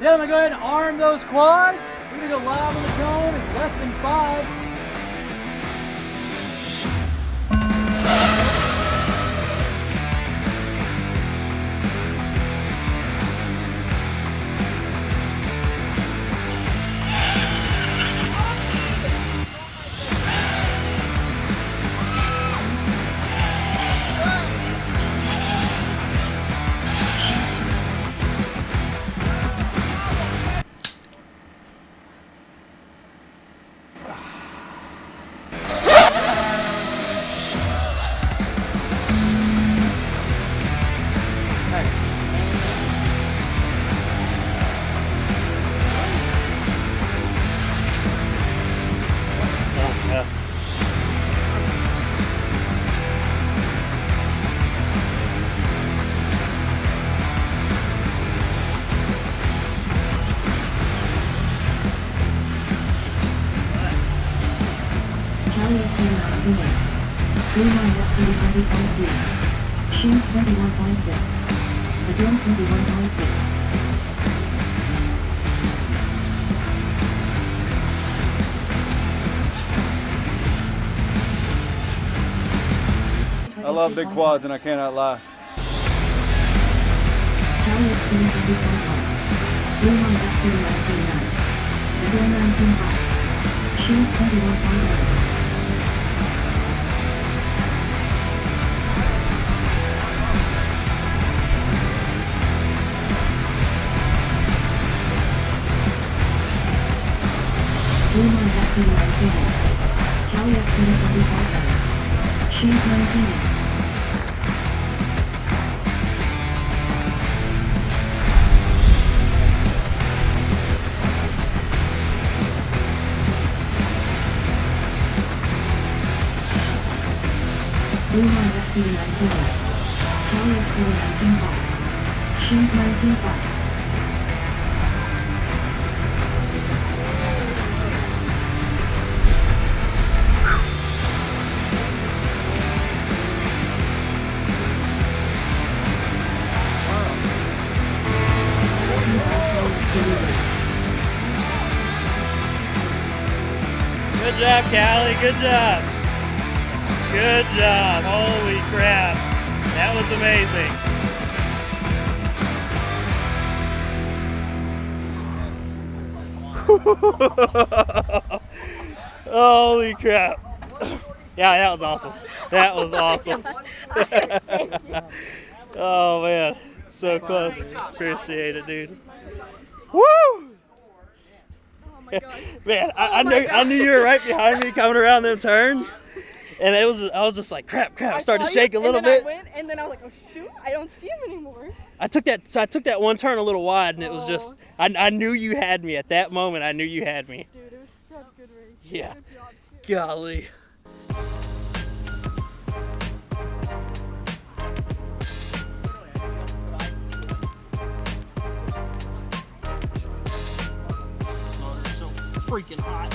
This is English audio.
Yeah, I'm gonna go ahead and arm those quads. We're gonna go live on the cone. It's less than 5. Shoes 21.6. Again 21.6. I love big quads and I cannot lie. Carrier speed 20.1. Blue on back to 19.9. Again 19.5. Shoes 21.1. Blue on back to 19.8. Carrier speed 20.9. Shoes 19.8. Blue on back to 19.8. Carrier speed 19.5. Shoes 19.5. Good job, Callie. Good job. Good job. Holy crap. That was amazing. Holy crap. Yeah, that was awesome. That was awesome. Oh, man. So close. Appreciate it, dude. Woo! Man, I knew you were right behind me coming around them turns, and I was just like crap. I started to shake a little bit. And then I was like, oh shoot, I don't see him anymore. I took that one turn a little wide, and it was just I knew you had me at that moment. I knew you had me. Dude, it was such a good race. Yeah. Golly. Freaking hot.